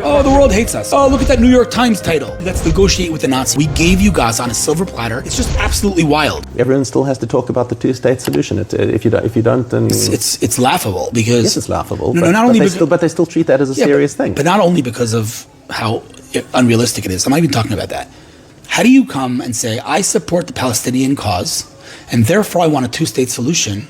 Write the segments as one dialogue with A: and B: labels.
A: Oh, the world hates us. Oh, look at that New York Times title. Let's negotiate with the Nazis. We gave you Gaza on a silver platter. It's just absolutely wild.
B: Everyone still has to talk about the two-state solution. If you don't, then
A: it's laughable because
B: yes, it's laughable.
A: But
B: they still treat that as a serious thing.
A: But not only because of how unrealistic it is. I'm not even talking about that. How do you come and say, I support the Palestinian cause, and therefore I want a two-state solution,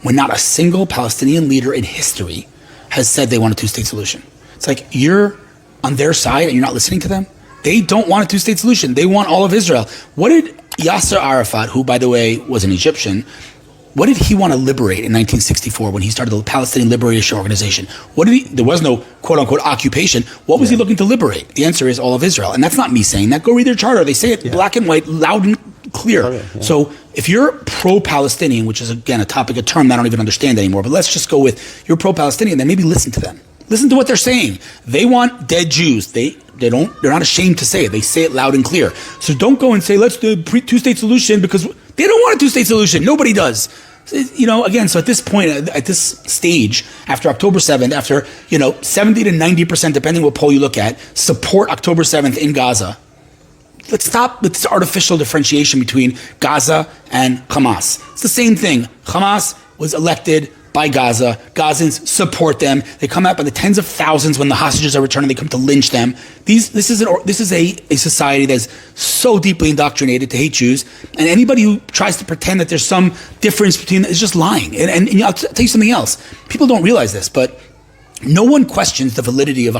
A: when not a single Palestinian leader in history has said they want a two-state solution? It's like you're on their side and you're not listening to them. They don't want a two-state solution. They want all of Israel. What did Yasser Arafat, who, by the way, was an Egyptian, what did he want to liberate in 1964 when he started the Palestinian Liberation Organization? There was no quote-unquote occupation. What was he looking to liberate? The answer is all of Israel. And that's not me saying that. Go read their charter. They say it black and white, loud and clear. So if you're pro-Palestinian, which is, again, a term that I don't even understand anymore, but let's just go with you're pro-Palestinian, then maybe listen to them. Listen to what they're saying. They want dead Jews. They're not ashamed to say it. They say it loud and clear. So don't go and say, let's do a two-state solution, because they don't want a two-state solution. Nobody does. Again, so at this point, at this stage, after October 7th, after, 70 to 90%, depending what poll you look at, support October 7th in Gaza. Let's stop with this artificial differentiation between Gaza and Hamas. It's the same thing. Hamas was elected by Gaza. Gazans support them. They come out by the tens of thousands when the hostages are returned. They come to lynch them. This is a society that's so deeply indoctrinated to hate Jews. And anybody who tries to pretend that there's some difference between is just lying. And I'll tell you something else. People don't realize this, but no one questions the validity of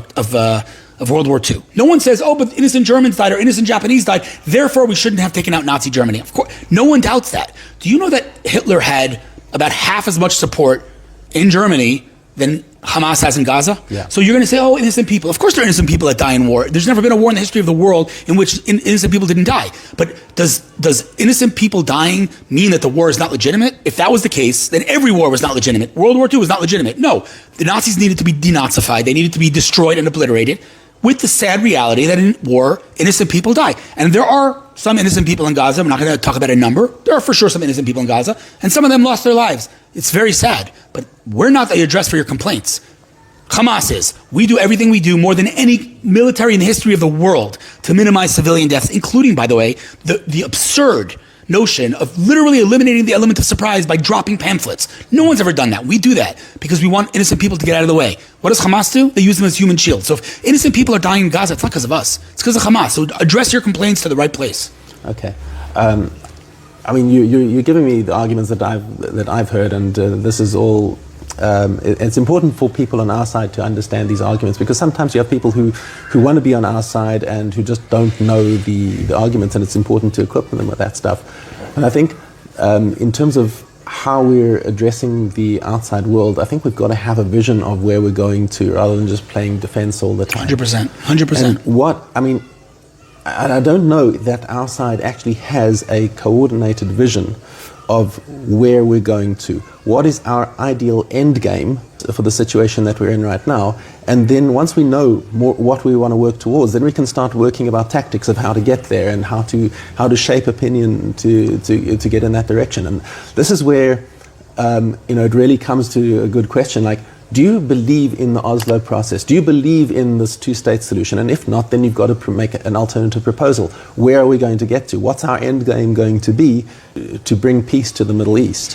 A: World War II. No one says, oh, but innocent Germans died or innocent Japanese died, therefore we shouldn't have taken out Nazi Germany. Of course, no one doubts that. Do you know that Hitler had about half as much support in Germany than Hamas has in Gaza?
B: Yeah.
A: So you're going to say, oh, innocent people. Of course there are innocent people that die in war. There's never been a war in the history of the world in which innocent people didn't die. But does innocent people dying mean that the war is not legitimate? If that was the case, then every war was not legitimate. World War II was not legitimate. No, the Nazis needed to be denazified. They needed to be destroyed and obliterated, with the sad reality that in war, innocent people die. And there are some innocent people in Gaza. I'm not going to talk about a number. There are for sure some innocent people in Gaza, and some of them lost their lives. It's very sad, but we're not the address for your complaints. Hamas is. We do everything we do, more than any military in the history of the world, to minimize civilian deaths, including, by the way, the absurd notion of literally eliminating the element of surprise by dropping pamphlets. No one's ever done that. We do that because we want innocent people to get out of the way. What does Hamas do? They use them as human shields. So if innocent people are dying in Gaza, it's not because of us. It's because of Hamas. So address your complaints to the right place.
B: Okay. You're giving me the arguments that I've heard, and this is all. It's important for people on our side to understand these arguments, because sometimes you have people who want to be on our side and who just don't know the arguments, and it's important to equip them with that stuff. And I think in terms of how we're addressing the outside world, I think we've got to have a vision of where we're going to, rather than just playing defense all the time.
A: 100%.
B: And I don't know that our side actually has a coordinated vision of where we're going to. What is our ideal end game for the situation that we're in right now? And then once we know more what we want to work towards, then we can start working about tactics of how to get there and how to shape opinion to get in that direction. And this is where it really comes to a good question, like, do you believe in the Oslo process? Do you believe in this two-state solution? And if not, then you've got to make an alternative proposal. Where are we going to get to? What's our end game going to be to bring peace to the Middle East?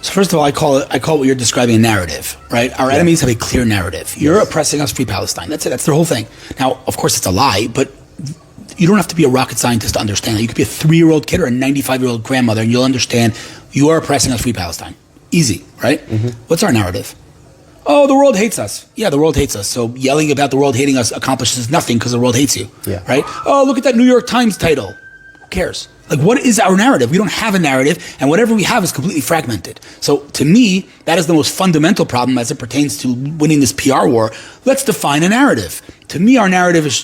A: So first of all, I call what you're describing a narrative, right? Our enemies have a clear narrative. You're oppressing us, free Palestine. That's it. That's their whole thing. Now, of course, it's a lie, but you don't have to be a rocket scientist to understand that. You could be a 3-year-old kid or a 95-year-old grandmother, and you'll understand you are oppressing us, free Palestine. Easy, right? Mm-hmm. What's our narrative? Oh, the world hates us. Yeah, the world hates us. So yelling about the world hating us accomplishes nothing because the world hates you, right? Oh, look at that New York Times title. Who cares? Like, what is our narrative? We don't have a narrative, and whatever we have is completely fragmented. So to me, that is the most fundamental problem as it pertains to winning this PR war. Let's define a narrative. To me, our narrative is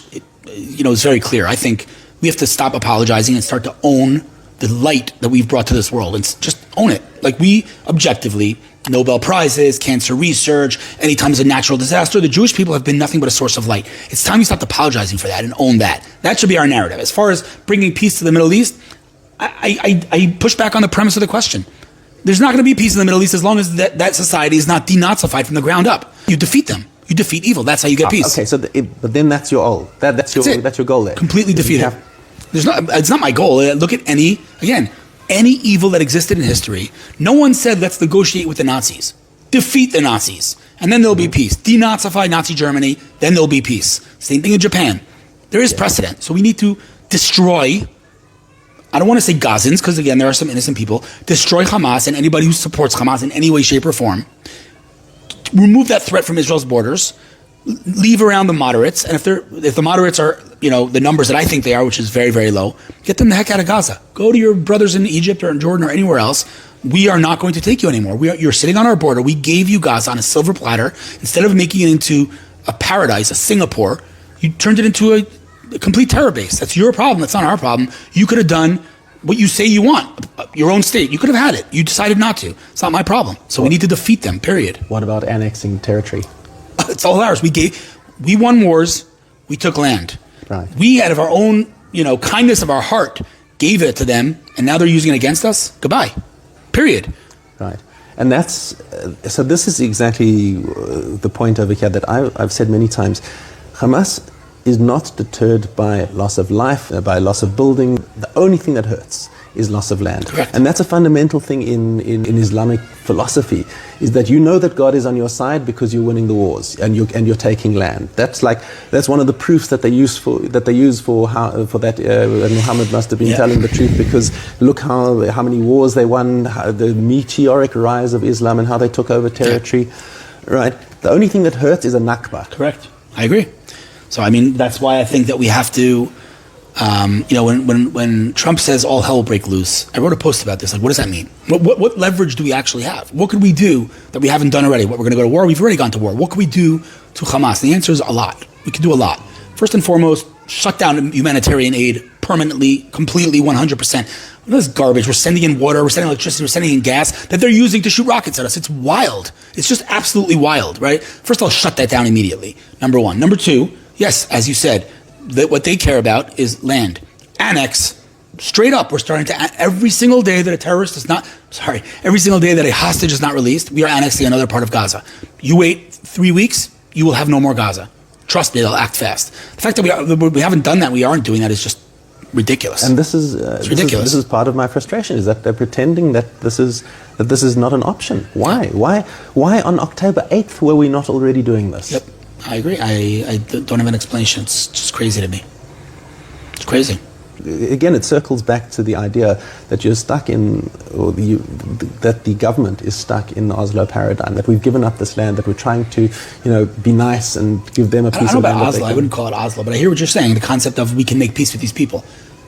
A: very clear. I think we have to stop apologizing and start to own the light that we've brought to this world, and just own it. Like, we objectively, Nobel Prizes, cancer research, anytime there's a natural disaster, the Jewish people have been nothing but a source of light. It's time you stop apologizing for that and own that. That should be our narrative. As far as bringing peace to the Middle East, I push back on the premise of the question. There's not going to be peace in the Middle East as long as that society is not denazified from the ground up. You defeat them. You defeat evil. That's how you get peace.
B: Okay, so but then that's your goal. That's your goal there.
A: Completely defeat it. It's not my goal. Look at any evil that existed in history. No one said, let's negotiate with the Nazis. Defeat the Nazis, and then there'll be peace. Denazify Nazi Germany, then there'll be peace. Same thing in Japan. There is precedent. So we need to destroy, I don't want to say Gazans, because again, there are some innocent people. Destroy Hamas and anybody who supports Hamas in any way, shape, or form. Remove that threat from Israel's borders. Leave around the moderates, and if the moderates are, the numbers that I think they are, which is very, very low, get them the heck out of Gaza. Go to your brothers in Egypt or in Jordan or anywhere else. We are not going to take you anymore. You're sitting on our border. We gave you Gaza on a silver platter. Instead of making it into a paradise, a Singapore, you turned it into a complete terror base. That's your problem. That's not our problem. You could have done what you say you want, your own state. You could have had it. You decided not to. It's not my problem. So we need to defeat them, period.
B: What about annexing territory?
A: It's all ours. We won wars. We took land.
B: Right.
A: We, out of our own, kindness of our heart, gave it to them, and now they're using it against us. Goodbye. Period.
B: Right. And that's, so this is exactly the point over here that I've said many times. Hamas is not deterred by loss of life, by loss of building. The only thing that hurts is loss of land.
A: Correct.
B: And that's a fundamental thing in Islamic philosophy, is that you know that God is on your side because you're winning the wars and you're taking land. That's one of the proofs that they use for that Muhammad must have been telling the truth, because look how many wars they won, the meteoric rise of Islam and how they took over territory. Right. The only thing that hurts is a Nakba.
A: Correct. I agree. So that's why I think that we have to. When Trump says all hell will break loose, I wrote a post about this. Like, what does that mean? What leverage do we actually have? What could we do that we haven't done already? What, we're going to go to war? We've already gone to war. What can we do to Hamas? The answer is a lot. We can do a lot. First and foremost, shut down humanitarian aid permanently, completely, 100%. This is garbage. We're sending in water, we're sending electricity, we're sending in gas that they're using to shoot rockets at us. It's wild. It's just absolutely wild, right? First, I'll shut that down immediately. Number one. Number two, yes, as you said, what they care about is land. Annex, straight up, we're starting to, every single day that every single day that a hostage is not released, we are annexing another part of Gaza. You wait 3 weeks, you will have no more Gaza. Trust me, they'll act fast. The fact that we haven't done that, we aren't doing that, is just ridiculous.
B: And this is
A: ridiculous.
B: This is part of my frustration, is that they're pretending that this is not an option. Why? Why on October 8th were we not already doing this?
A: Yep. I agree. I don't have an explanation. It's just crazy to me. It's crazy.
B: Again, it circles back to the idea that you're stuck in, that the government is stuck in the Oslo paradigm, that we've given up this land, that we're trying to, be nice and give them a piece of land.
A: I don't know about Oslo. I wouldn't call it Oslo, but I hear what you're saying. The concept of we can make peace with these people.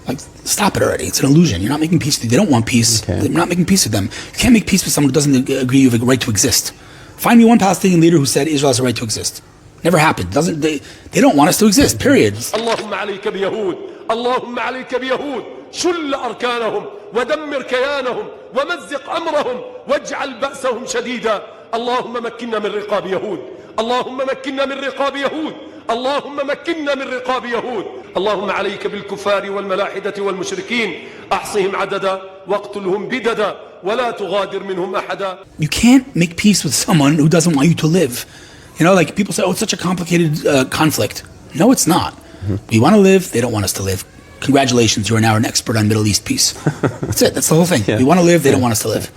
A: Like, stop it already. It's an illusion. You're not making peace with them. They don't want peace. Okay. They're not making peace with them. You can't make peace with someone who doesn't agree you have a right to exist. Find me one Palestinian leader who said Israel has a right to exist. Never happened. They don't want us to exist, period.
C: اللهم عليك بيهود اللهم عليك بيهود شل أركانهم ودمر كيانهم ومزق أمرهم واجعل بأسهم شديدا اللهم مكننا من رقاب يهود اللهم مكننا من رقاب يهود اللهم مكننا من رقاب يهود اللهم عليك بالكفار والملاحدة والمشركين أحصهم عددا واقتلهم بددا ولا تغادر منهم أحدا.
A: You can't make peace with someone who doesn't want you to live. Like people say, it's such a complicated conflict. No, it's not. Mm-hmm. We want to live. They don't want us to live. Congratulations, you are now an expert on Middle East peace. That's it. That's the whole thing. Yeah. We want to live. They don't want us to live.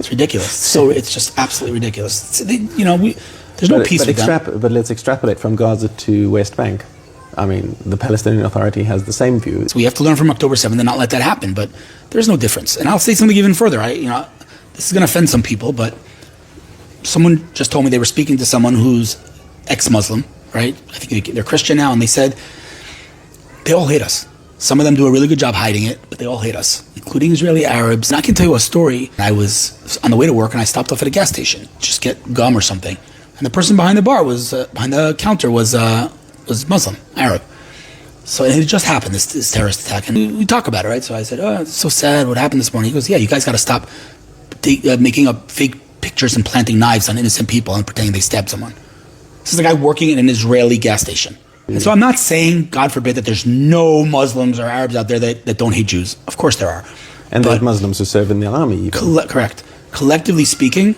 A: It's ridiculous. So it's just absolutely ridiculous. There's no peace with them.
B: But let's extrapolate from Gaza to West Bank. The Palestinian Authority has the same view.
A: So we have to learn from October 7th and not let that happen. But there's no difference. And I'll say something even further. This is going to offend some people, but someone just told me they were speaking to someone who's ex-Muslim, right? I think they're Christian now, and they said they all hate us. Some of them do a really good job hiding it, but they all hate us, including Israeli Arabs. And I can tell you a story. I was on the way to work, and I stopped off at a gas station, just get gum or something. And the person behind the bar behind the counter was Muslim, Arab. So it just happened, this terrorist attack, and we talk about it, right? So I said, "Oh, it's so sad. What happened this morning?" He goes, "Yeah, you guys got to stop making up fake pictures and planting knives on innocent people and pretending they stabbed someone." This is a guy working in an Israeli gas station. And so I'm not saying, God forbid, that there's no Muslims or Arabs out there that don't hate Jews. Of course there are.
B: And there's Muslims who serve in the army.
A: Correct. collectively speaking,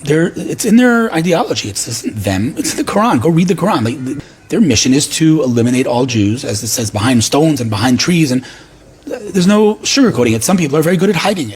A: it's in their ideology. It's them. It's the Quran. Go read the Quran. Their mission is to eliminate all Jews, as it says, behind stones and behind trees. And there's no sugarcoating it. Some people are very good at hiding it.